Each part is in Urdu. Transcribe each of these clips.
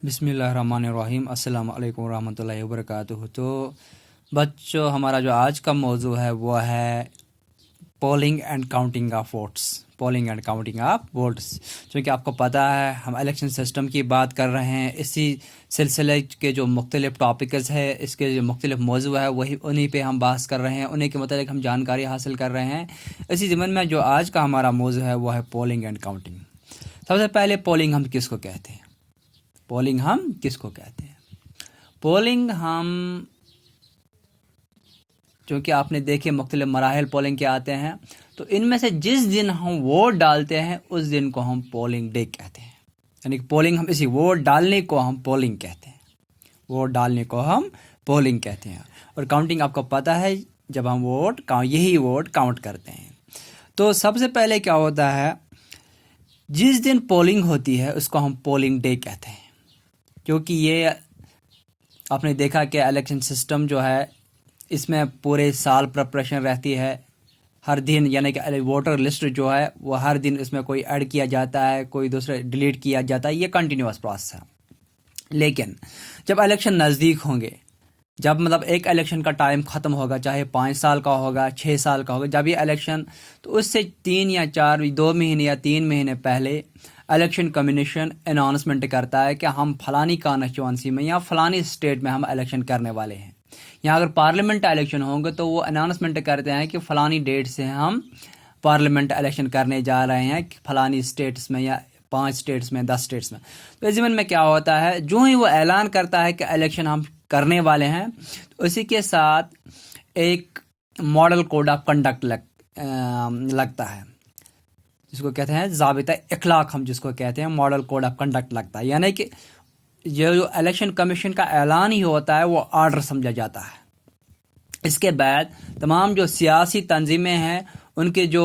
بسم اللہ الرحمن الرحیم۔ السلام علیکم ورحمۃ اللہ وبرکاتہ۔ تو بچوں، ہمارا جو آج کا موضوع ہے وہ ہے polling and counting of votes. Polling and counting of votes, چونکہ آپ کو پتہ ہے ہم الیکشن سسٹم کی بات کر رہے ہیں۔ اسی سلسلے کے جو مختلف ٹاپکس ہے، اس کے جو مختلف موضوع ہے وہی انہی پہ ہم بحث کر رہے ہیں، انہی کے متعلق ہم جانکاری حاصل کر رہے ہیں۔ اسی ضمن میں جو آج کا ہمارا موضوع ہے وہ ہے پولنگ اینڈ کاؤنٹنگ۔ سب سے پہلے پولنگ ہم کس کو کہتے ہیں؟ پولنگ ہم کس کو کہتے ہیں؟ پولنگ ہم، چونکہ آپ نے دیکھے مختلف مراحل پولنگ کے آتے ہیں، تو ان میں سے جس دن ہم ووٹ ڈالتے ہیں اس دن کو ہم پولنگ ڈے کہتے ہیں۔ یعنی کہ پولنگ، ہم اسی ووٹ ڈالنے کو ہم پولنگ کہتے ہیں۔ ووٹ ڈالنے کو ہم پولنگ کہتے ہیں۔ اور کاؤنٹنگ آپ کو پتہ ہے، جب ہم یہی ووٹ کاؤنٹ کرتے ہیں۔ تو سب سے پہلے کیا ہوتا ہے، جس دن پولنگ ہوتی ہے اس کو ہم پولنگ ڈے کہتے ہیں، کیونکہ یہ آپ نے دیکھا کہ الیکشن سسٹم جو ہے اس میں پورے سال پریپریشن رہتی ہے۔ ہر دن، یعنی کہ ووٹر لسٹ جو ہے وہ ہر دن اس میں کوئی ایڈ کیا جاتا ہے، کوئی دوسرا ڈیلیٹ کیا جاتا ہے، یہ کنٹینیوس پروسیس ہے۔ لیکن جب الیکشن نزدیک ہوں گے، جب مطلب ایک الیکشن کا ٹائم ختم ہوگا، چاہے 5 سال کا ہوگا، 6 سال کا ہوگا، جب یہ الیکشن، تو اس سے 3 یا 4 2 مہینے یا 3 مہینے پہلے الیکشن کمیشن اناؤنسمنٹ کرتا ہے کہ ہم فلانی کانسٹیچوئنسی میں یا فلانی اسٹیٹ میں ہم الیکشن کرنے والے ہیں۔ یا اگر پارلیمنٹ الیکشن ہوں گے تو وہ اناؤنسمنٹ کرتے ہیں کہ فلانی ڈیٹ سے ہم پارلیمنٹ الیکشن کرنے جا رہے ہیں فلانی اسٹیٹس میں یا 5 اسٹیٹس میں، 10 اسٹیٹس میں۔ تو اس زمین میں کیا ہوتا ہے، جو ہی وہ اعلان کرتا ہے کہ الیکشن ہم کرنے والے ہیں، تو اسی کے ساتھ ایک ماڈل کوڈ آف کنڈکٹ لگتا ہے، جس کو کہتے ہیں ضابطہ اخلاق، ہم جس کو کہتے ہیں ماڈل کوڈ آف کنڈکٹ لگتا ہے۔ یعنی کہ یہ جو الیکشن کمیشن کا اعلان ہی ہوتا ہے وہ آرڈر سمجھا جاتا ہے۔ اس کے بعد تمام جو سیاسی تنظیمیں ہیں ان کے جو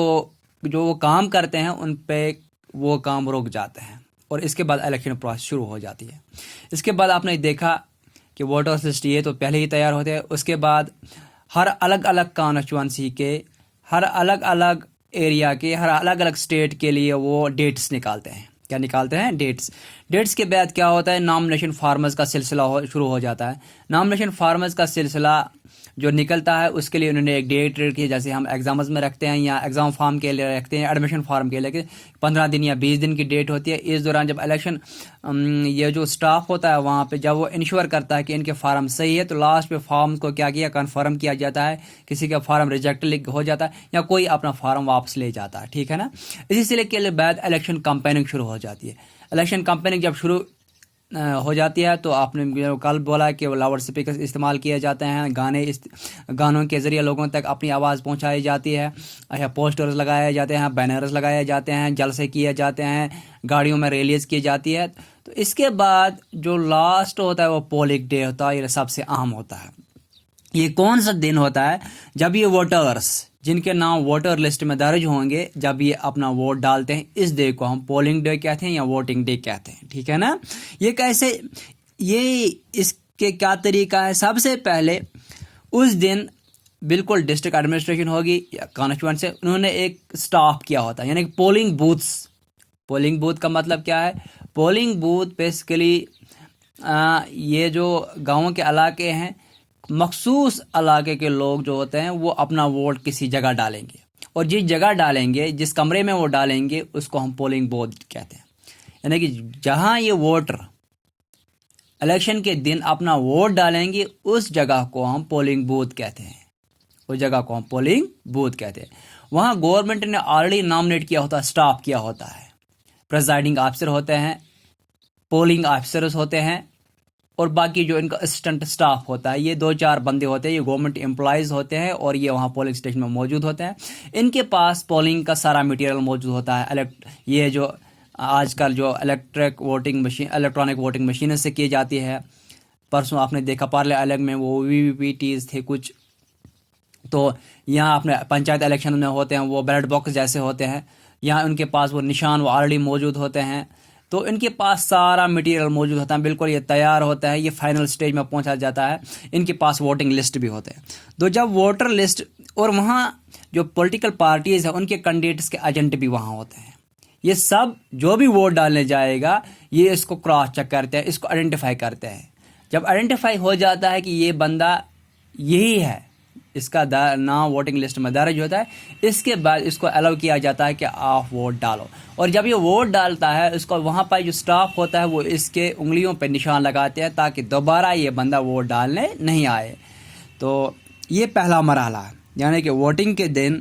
وہ کام کرتے ہیں ان پہ وہ کام رک جاتے ہیں، اور اس کے بعد الیکشن پروسیس شروع ہو جاتی ہے۔ اس کے بعد آپ نے دیکھا کہ ووٹر لسٹ یہ تو پہلے ہی تیار ہوتے ہیں۔ اس کے بعد ہر الگ الگ کانسٹیچوئنسی کے، ہر الگ الگ ایریا کے، ہر الگ الگ اسٹیٹ کے لیے وہ ڈیٹس نکالتے ہیں۔ کیا نکالتے ہیں؟ ڈیٹس کے بعد کیا ہوتا ہے، نامنیشن فارمز کا سلسلہ شروع ہو جاتا ہے۔ نامنیشن فارمز کا سلسلہ جو نکلتا ہے اس کے لیے انہوں نے ایک ڈیٹ رکھی، جیسے ہم ایگزامز میں رکھتے ہیں یا ایگزام فارم کے لیے رکھتے ہیں، ایڈمیشن فارم کے لیے 15 دن یا 20 دن کی ڈیٹ ہوتی ہے۔ اس دوران جب الیکشن یہ جو سٹاف ہوتا ہے وہاں پہ، جب وہ انشور کرتا ہے کہ ان کے فارم صحیح ہے، تو لاسٹ پہ فارم کو کیا کنفرم کیا جاتا ہے، کسی کا فارم ریجیکٹ ہو جاتا ہے یا کوئی اپنا فارم واپس لے جاتا ہے، ٹھیک ہے نا۔ اسی سلسلے کے بعد الیکشن کمپیننگ شروع ہو جاتی ہے۔ الیکشن کمپیننگ جب شروع ہو جاتی ہے تو آپ نے کل بولا کہ لاؤڈ اسپیکر استعمال کیے جاتے ہیں، گانوں کے ذریعے لوگوں تک اپنی آواز پہنچائی جاتی ہے، پوسٹرز لگائے جاتے ہیں، بینرز لگائے جاتے ہیں، جلسے کیے جاتے ہیں، گاڑیوں میں ریلیز کی جاتی ہے۔ تو اس کے بعد جو لاسٹ ہوتا ہے وہ پولنگ ڈے ہوتا ہے، یہ سب سے اہم ہوتا ہے۔ یہ کون سا دن ہوتا ہے؟ جب یہ ووٹرز جن کے نام ووٹر لسٹ میں درج ہوں گے، جب یہ اپنا ووٹ ڈالتے ہیں، اس ڈے کو ہم پولنگ ڈے کہتے ہیں یا ووٹنگ ڈے کہتے ہیں، ٹھیک ہے نا۔ یہ کیسے، یہ اس کے کیا طریقہ ہے؟ سب سے پہلے اس دن بالکل ڈسٹرکٹ ایڈمنسٹریشن ہوگی یا کانسٹیچوئنٹ سے، انہوں نے ایک سٹاف کیا ہوتا ہے، یعنی کہ پولنگ بوتھ کا مطلب کیا ہے؟ پولنگ بوتھ بیسیکلی یہ جو گاؤں کے علاقے ہیں، مخصوص علاقے کے لوگ جو ہوتے ہیں وہ اپنا ووٹ کسی جگہ ڈالیں گے، اور جس جگہ ڈالیں گے، جس کمرے میں وہ ڈالیں گے، اس کو ہم پولنگ بوتھ کہتے ہیں۔ یعنی کہ جہاں یہ ووٹر الیکشن کے دن اپنا ووٹ ڈالیں گے اس جگہ کو ہم پولنگ بوتھ کہتے ہیں، اس جگہ کو ہم پولنگ بوتھ کہتے ہیں۔ وہاں گورنمنٹ نے آلریڈی نامنیٹ کیا ہوتا ہے، سٹاف کیا ہوتا ہے، پریزائڈنگ آفیسر ہوتے ہیں، پولنگ آفیسرز ہوتے ہیں، اور باقی جو ان کا اسسٹنٹ سٹاف ہوتا ہے، یہ 2-4 بندے ہوتے ہیں، یہ گورنمنٹ امپلائیز ہوتے ہیں اور یہ وہاں پولنگ اسٹیشن میں موجود ہوتے ہیں۔ ان کے پاس پولنگ کا سارا میٹیریل موجود ہوتا ہے۔ یہ جو آج کل جو الیکٹرانک ووٹنگ مشین سے کی جاتی ہے، پرسوں آپ نے دیکھا پارلے الگ میں وہ VVPTs تھے کچھ، تو یہاں اپنے پنچایت الیکشن میں ہوتے ہیں وہ بیلٹ باکس جیسے ہوتے ہیں، یہاں ان کے پاس وہ نشان وہ آلریڈی موجود ہوتے ہیں۔ تو ان کے پاس سارا مٹیریل موجود ہوتا ہے، بالکل یہ تیار ہوتا ہے، یہ فائنل سٹیج میں پہنچا جاتا ہے۔ ان کے پاس ووٹنگ لسٹ بھی ہوتے ہیں۔ تو جب ووٹر لسٹ، اور وہاں جو پولیٹیکل پارٹیز ہیں ان کے کینڈیڈیٹس کے ایجنٹ بھی وہاں ہوتے ہیں، یہ سب جو بھی ووٹ ڈالنے جائے گا یہ اس کو کراس چیک کرتے ہیں، اس کو آئیڈینٹیفائی کرتے ہیں. جب آئیڈینٹیفائی ہو جاتا ہے کہ یہ بندہ یہی ہے، اس کا نام ووٹنگ لسٹ میں درج ہوتا ہے، اس کے بعد اس کو الاؤ کیا جاتا ہے کہ آپ ووٹ ڈالو. اور جب یہ ووٹ ڈالتا ہے اس کو وہاں پر جو سٹاف ہوتا ہے وہ اس کے انگلیوں پہ نشان لگاتے ہیں تاکہ دوبارہ یہ بندہ ووٹ ڈالنے نہیں آئے. تو یہ پہلا مرحلہ ہے، یعنی کہ ووٹنگ کے دن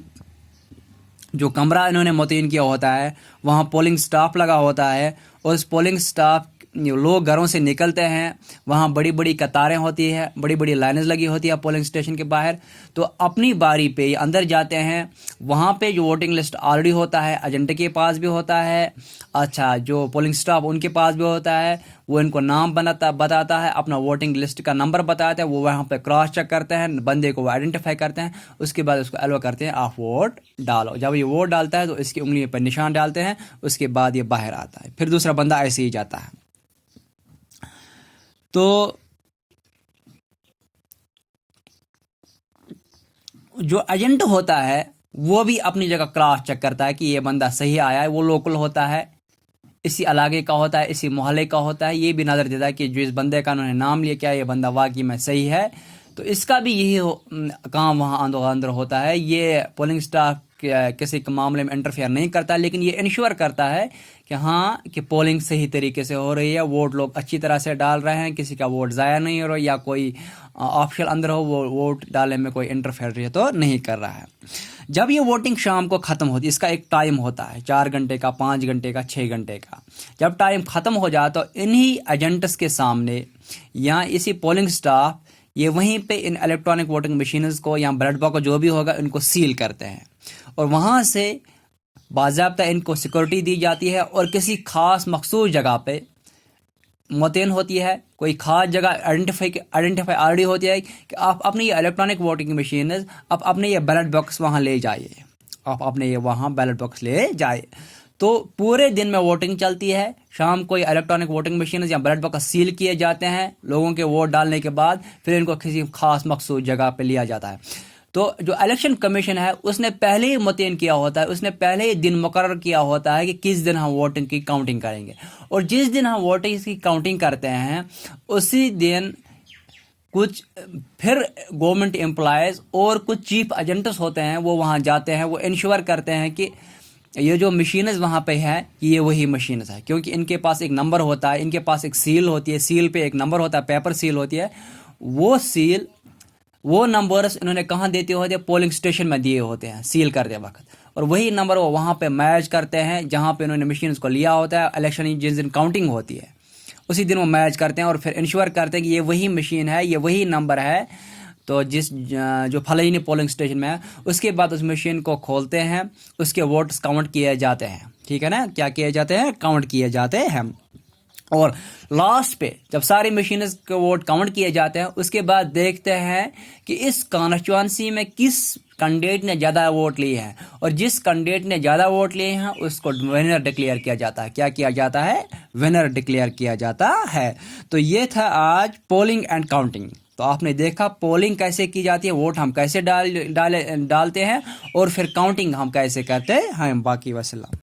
جو کمرہ انہوں نے متعین کیا ہوتا ہے وہاں پولنگ سٹاف لگا ہوتا ہے، اور اس پولنگ سٹاف لوگ گھروں سے نکلتے ہیں، وہاں بڑی بڑی قطاریں ہوتی ہے، بڑی بڑی لائنز لگی ہوتی ہے پولنگ سٹیشن کے باہر. تو اپنی باری پہ یہ اندر جاتے ہیں، وہاں پہ جو ووٹنگ لسٹ آلریڈی ہوتا ہے ایجنٹ کے پاس بھی ہوتا ہے، اچھا جو پولنگ سٹاف ان کے پاس بھی ہوتا ہے، وہ ان کو نام بتاتا ہے، اپنا ووٹنگ لسٹ کا نمبر بتاتا ہے، وہ وہاں پہ کراس چیک کرتے ہیں، بندے کو وہ آئیڈینٹیفائی کرتے ہیں، اس کے بعد اس کو الاؤ کرتے ہیں آپ ووٹ ڈالو. جب یہ ووٹ ڈالتا ہے تو اس کی انگلی پہ نشان ڈالتے ہیں، اس کے بعد یہ باہر آتا ہے، پھر دوسرا بندہ ایسے ہی جاتا ہے. تو جو ایجنٹ ہوتا ہے وہ بھی اپنی جگہ کراس چیک کرتا ہے کہ یہ بندہ صحیح آیا ہے، وہ لوکل ہوتا ہے، اسی علاقے کا ہوتا ہے، اسی محلے کا ہوتا ہے، یہ بھی نظر دیتا ہے کہ جو اس بندے کا انہوں نے نام لیا کیا یہ بندہ واقعی میں صحیح ہے. تو اس کا بھی یہی کام وہاں اندر ہوتا ہے. یہ پولنگ سٹاف کسی کے معاملے میں انٹرفیئر نہیں کرتا، لیکن یہ انشور کرتا ہے کہ ہاں کہ پولنگ صحیح طریقے سے ہو رہی ہے، ووٹ لوگ اچھی طرح سے ڈال رہے ہیں، کسی کا ووٹ ضائع نہیں ہو رہا، یا کوئی آفشل اندر ہو وہ ووٹ ڈالنے میں کوئی انٹرفیئر تو نہیں کر رہا ہے. جب یہ ووٹنگ شام کو ختم ہوتی ہے، اس کا ایک ٹائم ہوتا ہے 4 گھنٹے کا، 5 گھنٹے کا، 6 گھنٹے کا. جب ٹائم ختم ہو جاتا تو انہی ایجنٹس کے سامنے یا اسی پولنگ سٹاف یہ وہیں پہ ان الیکٹرانک ووٹنگ مشینز کو یا بیلٹ باکس جو بھی ہوگا ان کو سیل کرتے ہیں، اور وہاں سے باضابطہ ان کو سیکورٹی دی جاتی ہے اور کسی خاص مخصوص جگہ پہ متعین ہوتی ہے. کوئی خاص جگہ آئیڈینٹیفائی آلریڈی ہوتی ہے کہ آپ اپنی یہ الیکٹرانک ووٹنگ مشینز آپ اپنے یہ بیلٹ باکس وہاں لے جائیے، آپ اپنے یہ وہاں بیلٹ باکس لے جائے. تو پورے دن میں ووٹنگ چلتی ہے، شام کو یہ الیکٹرانک ووٹنگ مشینز یا بیلٹ باکس سیل کیے جاتے ہیں لوگوں کے ووٹ ڈالنے کے بعد، پھر ان کو کسی خاص مخصوص جگہ پہ لیا جاتا ہے. تو جو الیکشن کمیشن ہے اس نے پہلے ہی متعین کیا ہوتا ہے، اس نے پہلے ہی دن مقرر کیا ہوتا ہے کہ کس دن ہم ووٹنگ کی کاؤنٹنگ کریں گے. اور جس دن ہم ووٹنگ کی کاؤنٹنگ کرتے ہیں اسی دن کچھ پھر گورنمنٹ امپلائیز اور کچھ چیف ایجنٹس ہوتے ہیں وہ وہاں جاتے ہیں، وہ انشور کرتے ہیں کہ یہ جو مشینز وہاں پہ ہے یہ وہی مشینز ہے، کیونکہ ان کے پاس ایک نمبر ہوتا ہے، ان کے پاس ایک سیل ہوتی ہے، سیل پہ ایک نمبر ہوتا ہے، پیپر سیل ہوتی ہے. وہ نمبرز انہوں نے کہاں دیتے ہوتے ہیں؟ پولنگ سٹیشن میں دیے ہوتے ہیں سیل کرتے وقت، اور وہی نمبر وہ وہاں پہ میچ کرتے ہیں جہاں پہ انہوں نے مشینز کو لیا ہوتا ہے. الیکشن جس دن کاؤنٹنگ ہوتی ہے اسی دن وہ میچ کرتے ہیں اور پھر انشور کرتے ہیں کہ یہ وہی مشین ہے، یہ وہی نمبر ہے. تو جو فلانی پولنگ سٹیشن میں ہے اس کے بعد اس مشین کو کھولتے ہیں، اس کے ووٹس کاؤنٹ کیے جاتے ہیں. ٹھیک ہے نا، کیا کیے جاتے ہیں؟ کاؤنٹ کیے جاتے ہیں. اور لاسٹ پہ جب ساری مشینز کے ووٹ کاؤنٹ کیے جاتے ہیں اس کے بعد دیکھتے ہیں کہ اس کانسٹیچوئنسی میں کس کینڈیڈیٹ نے زیادہ ووٹ لیے ہیں، اور جس کینڈیڈیٹ نے زیادہ ووٹ لیے ہیں اس کو ونر ڈکلیئر کیا جاتا ہے. کیا کیا جاتا ہے؟ ونر ڈکلیئر کیا جاتا ہے. تو یہ تھا آج پولنگ اینڈ کاؤنٹنگ. تو آپ نے دیکھا پولنگ کیسے کی جاتی ہے، ووٹ ہم کیسے ڈالتے ہیں، اور پھر کاؤنٹنگ ہم کیسے کرتے ہیں. باقی وسلام.